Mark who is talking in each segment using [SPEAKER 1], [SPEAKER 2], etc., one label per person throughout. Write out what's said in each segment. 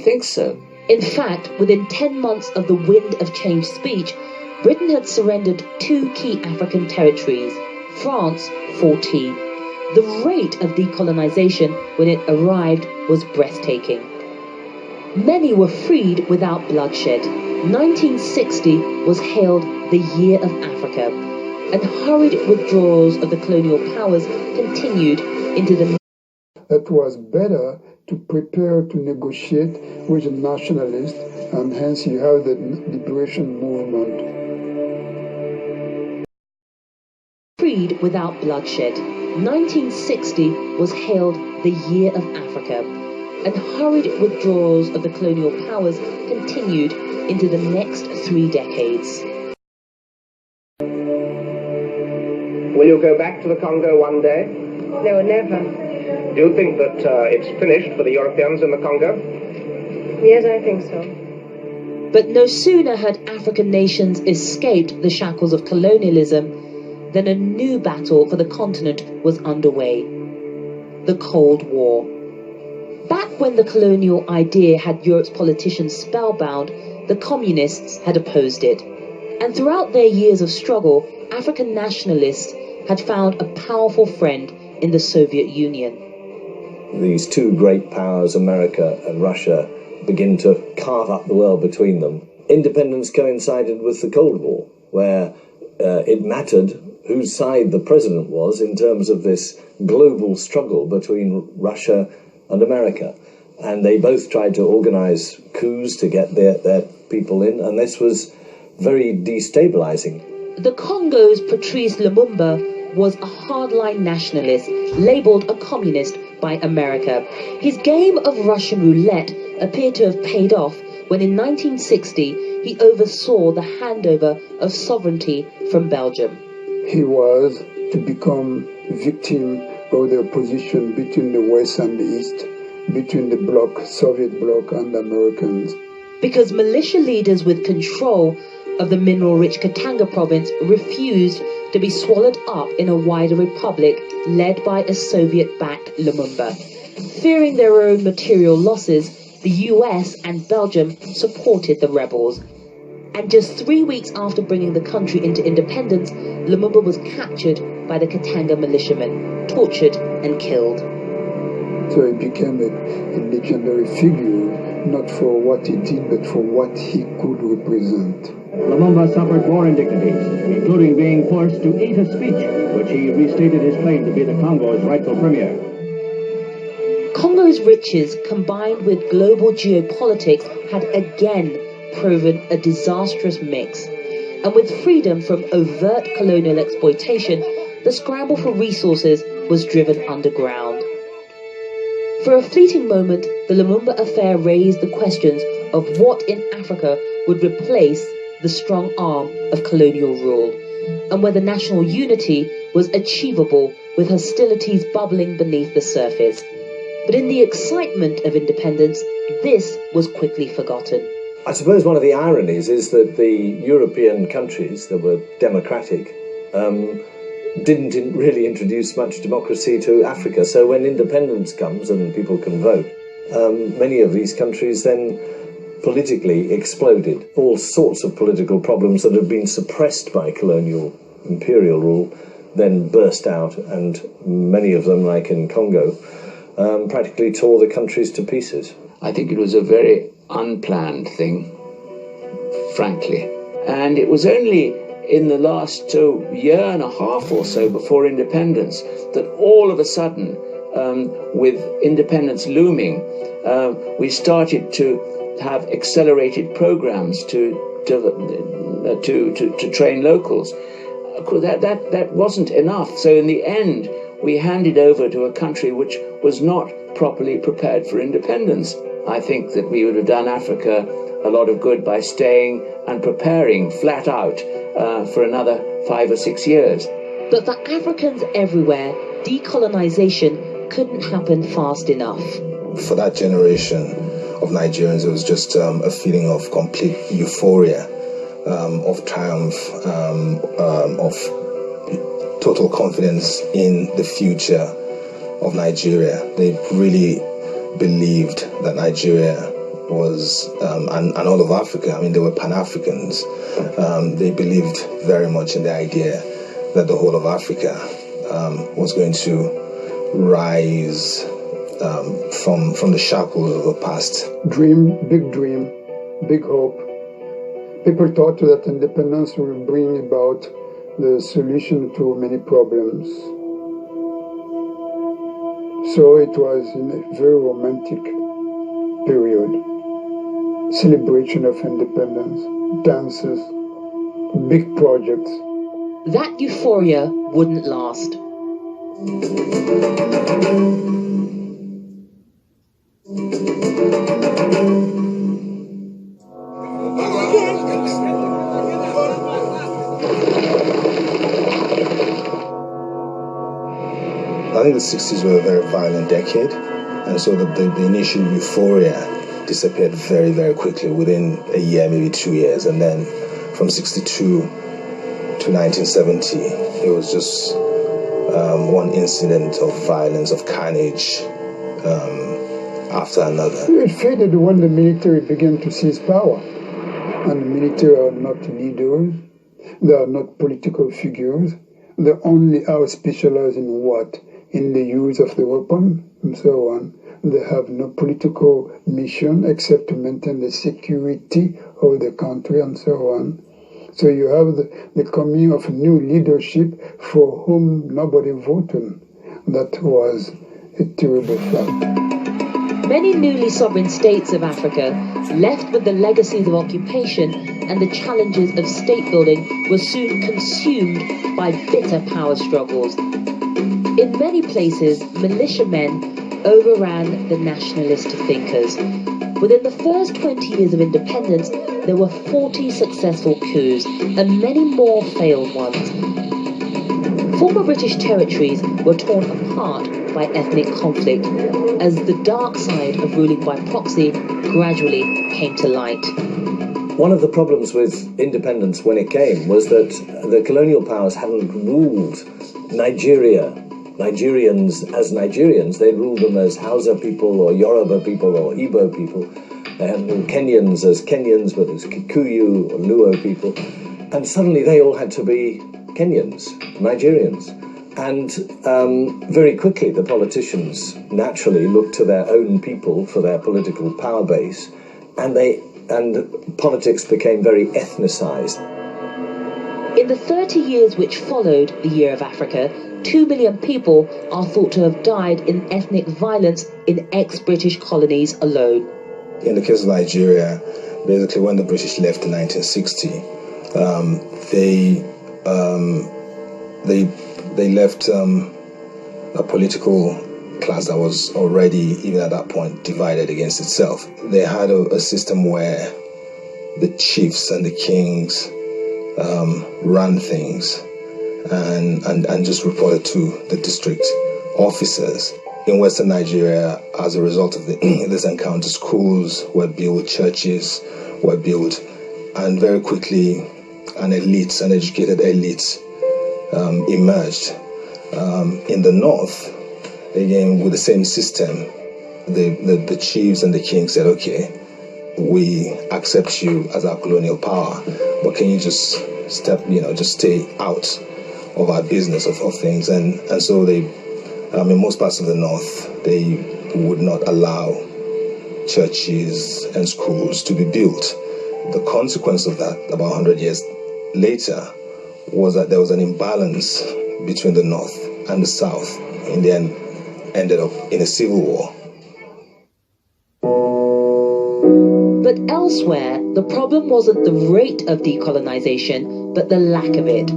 [SPEAKER 1] think so.
[SPEAKER 2] In fact, within 10 months of the Wind of Change speech, Britain had surrendered 2 key African territories, France 14. The rate of decolonization when it arrived was breathtaking. Many were freed without bloodshed. 1960 was hailed the Year of Africa, and hurried withdrawals of the colonial powers continued into the...
[SPEAKER 3] It was better to prepare to negotiate with the nationalists, and hence you have the liberation movement.
[SPEAKER 2] Freed without bloodshed. 1960 was hailed the Year of Africa, and hurried withdrawals of the colonial powers continued into the next 3 decades.
[SPEAKER 4] Will you go back to the Congo one day?
[SPEAKER 5] No, never.
[SPEAKER 4] Do you think that it's finished for the Europeans in the Congo?
[SPEAKER 5] Yes, I think so.
[SPEAKER 2] But no sooner had African nations escaped the shackles of colonialism than a new battle for the continent was underway: the Cold War. Back when the colonial idea had Europe's politicians spellbound, the communists had opposed it. And throughout their years of struggle, African nationalists had found a powerful friend in the Soviet Union.
[SPEAKER 6] These 2 great powers, America and Russia, begin to carve up the world between them. Independence coincided with the Cold War, where it mattered whose side the president was in terms of this global struggle between Russia and America. And they both tried to organize coups to get their people in, and this was very destabilizing.
[SPEAKER 2] The Congo's Patrice Lumumba was a hardline nationalist, labeled a communist by America. His game of Russian roulette appeared to have paid off when in 1960 he oversaw the handover of sovereignty from Belgium.
[SPEAKER 3] He was to become victim of the opposition between the West and the East, between the bloc, Soviet bloc, and the Americans.
[SPEAKER 2] Because militia leaders with control of the mineral-rich Katanga province refused to be swallowed up in a wider republic led by a Soviet-backed Lumumba. Fearing their own material losses, the US and Belgium supported the rebels. And just 3 weeks after bringing the country into independence, Lumumba was captured by the Katanga militiamen, tortured and killed.
[SPEAKER 3] So he became a legendary figure, not for what he did, but for what he could represent.
[SPEAKER 7] Lumumba suffered more indignities, including being forced to eat a speech, which he restated his claim to be the Congo's rightful premier.
[SPEAKER 2] Congo's riches, combined with global geopolitics, had again proven a disastrous mix. And with freedom from overt colonial exploitation, the scramble for resources was driven underground. For a fleeting moment, the Lumumba affair raised the questions of what in Africa would replace the strong arm of colonial rule, and whether national unity was achievable with hostilities bubbling beneath the surface. But in the excitement of independence, this was quickly forgotten.
[SPEAKER 6] I suppose one of the ironies is that the European countries that were democratic didn't really introduce much democracy to Africa. So when independence comes and people can vote, many of these countries then politically exploded. All sorts of political problems that had been suppressed by colonial imperial rule then burst out, and many of them, like in Congo, practically tore the countries to pieces.
[SPEAKER 1] I think it was a very unplanned thing, frankly. And it was only in the last year and a half or so before independence that all of a sudden, with independence looming, we started to have accelerated programs to train locals. That wasn't enough. So in the end, we handed over to a country which was not properly prepared for independence. I think that we would have done Africa a lot of good by staying and preparing flat out for another 5 or 6 years.
[SPEAKER 2] But for Africans everywhere, decolonization couldn't happen fast enough.
[SPEAKER 8] For that generation of Nigerians, it was just a feeling of complete euphoria, of triumph, of total confidence in the future of Nigeria. They really believed that Nigeria was, and all of Africa, I mean, they were Pan-Africans. They believed very much in the idea that the whole of Africa was going to rise from the shackles of the past.
[SPEAKER 3] Dream, big hope. People thought that independence will bring about the solution to many problems. So it was in a very romantic period. Celebration of independence, dances, big projects.
[SPEAKER 2] That euphoria wouldn't last.
[SPEAKER 8] I think the 60s were a very violent decade, and so the initial euphoria disappeared very, very quickly within a year, maybe 2 years, and then from 62 to 1970, it was just one incident of violence, of carnage after another.
[SPEAKER 3] It faded when the military began to seize power, and the military are not leaders, they are not political figures, they only are specialized in what? In the use of the weapon and so on. They have no political mission except to maintain the security of the country and so on. So you have the coming of new leadership for whom nobody voted. That was a terrible fact.
[SPEAKER 2] Many newly sovereign states of Africa, left with the legacies of occupation and the challenges of state building, were soon consumed by bitter power struggles. In many places, militiamen overran the nationalist thinkers. Within the first 20 years of independence, there were 40 successful coups and many more failed ones. Former British territories were torn apart by ethnic conflict as the dark side of ruling by proxy gradually came to light.
[SPEAKER 6] One of the problems with independence when it came was that the colonial powers hadn't ruled Nigerians as Nigerians. They'd ruled them as Hausa people or Yoruba people or Igbo people. They had ruled Kenyans as Kenyans, but as Kikuyu or Luo people. And suddenly they all had to be Kenyans, Nigerians. And very quickly the politicians naturally looked to their own people for their political power base, and politics became very ethnicized.
[SPEAKER 2] In the 30 years which followed the Year of Africa, 2 million people are thought to have died in ethnic violence in ex-British colonies alone.
[SPEAKER 8] In the case of Nigeria, basically when the British left in 1960, they left a political class that was already, even at that point, divided against itself. They had a system where the chiefs and the kings ran things and just reported to the district officers. In Western Nigeria, as a result of this encounter, schools were built, churches were built, and very quickly an educated elite emerged. In the north, again with the same system, the chiefs and the kings said, okay, we accept you as our colonial power, but can you just just stay out of our business of things? And so they, in most parts of the north, they would not allow churches and schools to be built. The consequence of that, about 100 years later, was that there was an imbalance between the north and the south. In the end, ended up in a civil war.
[SPEAKER 2] But elsewhere, the problem wasn't the rate of decolonization, but the lack of it.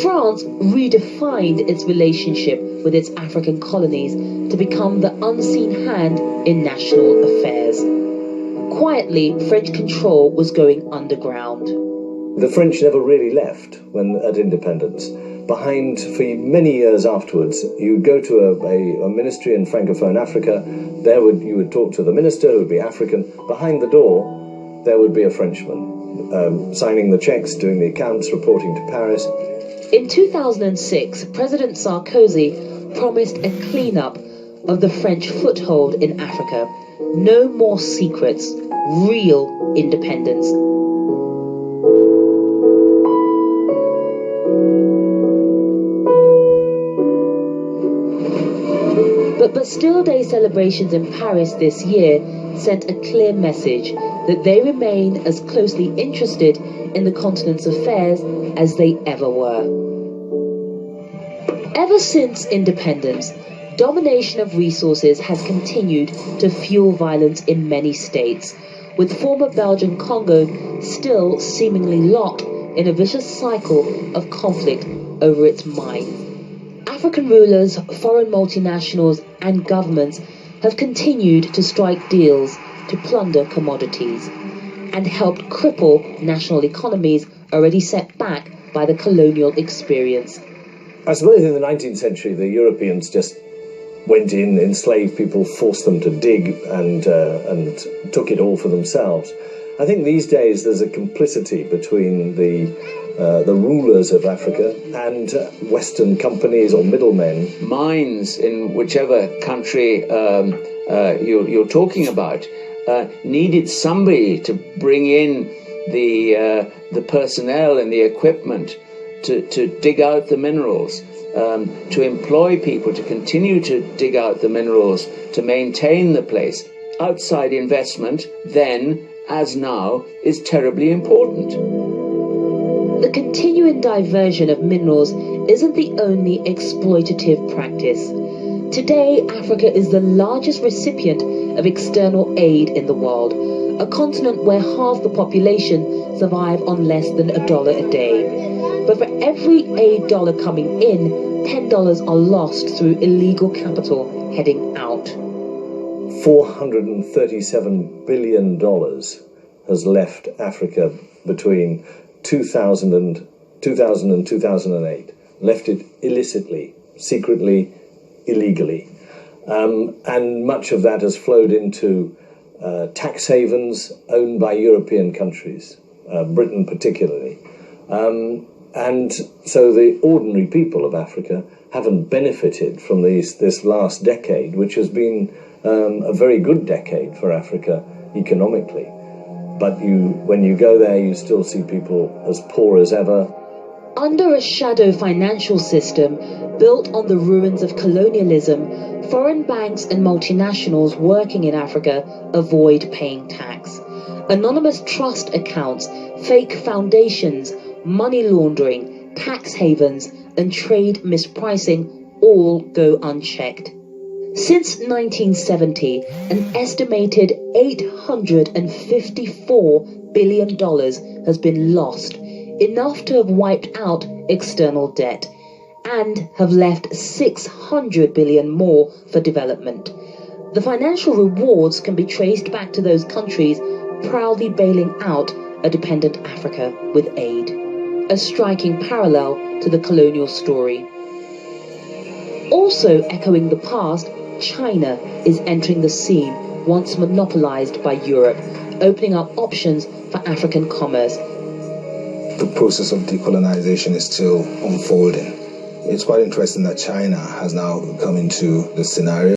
[SPEAKER 2] France redefined its relationship with its African colonies to become the unseen hand in national affairs. Quietly, French control was going underground.
[SPEAKER 6] The French never really left at independence. Behind, for many years afterwards, you would go to a ministry in Francophone Africa. You would talk to the minister, who would be African. Behind the door, there would be a Frenchman, signing the checks, doing the accounts, reporting to Paris.
[SPEAKER 2] In 2006, President Sarkozy promised a cleanup of the French foothold in Africa, No more secrets. Real independence. But Bastille Day celebrations in Paris this year sent a clear message that they remain as closely interested in the continent's affairs as they ever were. Ever since independence, domination of resources has continued to fuel violence in many states, with former Belgian Congo still seemingly locked in a vicious cycle of conflict over its mines. African rulers, foreign multinationals and governments have continued to strike deals to plunder commodities and helped cripple national economies already set back by the colonial experience.
[SPEAKER 6] I suppose in the 19th century the Europeans just went in, enslaved people, forced them to dig and took it all for themselves. I think these days there's a complicity between the rulers of Africa and Western companies or middlemen.
[SPEAKER 1] Mines in whichever country you're talking about needed somebody to bring in the personnel and the equipment to dig out the minerals, to employ people to continue to dig out the minerals, to maintain the place. Outside investment, then, as now, is terribly important.
[SPEAKER 2] The continuing diversion of minerals isn't the only exploitative practice. Today, Africa is the largest recipient of external aid in the world, a continent where half the population survive on less than $1 a day. But for every aid dollar coming in, $10 are lost through illegal capital heading out.
[SPEAKER 6] $437 billion has left Africa between 2000 and 2008. Left it illicitly, secretly, illegally. And much of that has flowed into tax havens owned by European countries, Britain particularly. And so the ordinary people of Africa haven't benefited from this last decade, which has been a very good decade for Africa economically. But when you go there, you still see people as poor as ever.
[SPEAKER 2] Under a shadow financial system built on the ruins of colonialism, foreign banks and multinationals working in Africa avoid paying tax. Anonymous trust accounts, fake foundations, money laundering, tax havens, and trade mispricing all go unchecked. Since 1970, an estimated $854 billion has been lost, enough to have wiped out external debt, and have left $600 billion more for development. The financial rewards can be traced back to those countries proudly bailing out a dependent Africa with aid, a striking parallel to the colonial story. Also echoing the past, China is entering the scene once monopolized by Europe, opening up options for African commerce.
[SPEAKER 8] The process of decolonization is still unfolding. It's quite interesting that China has now come into the scenario.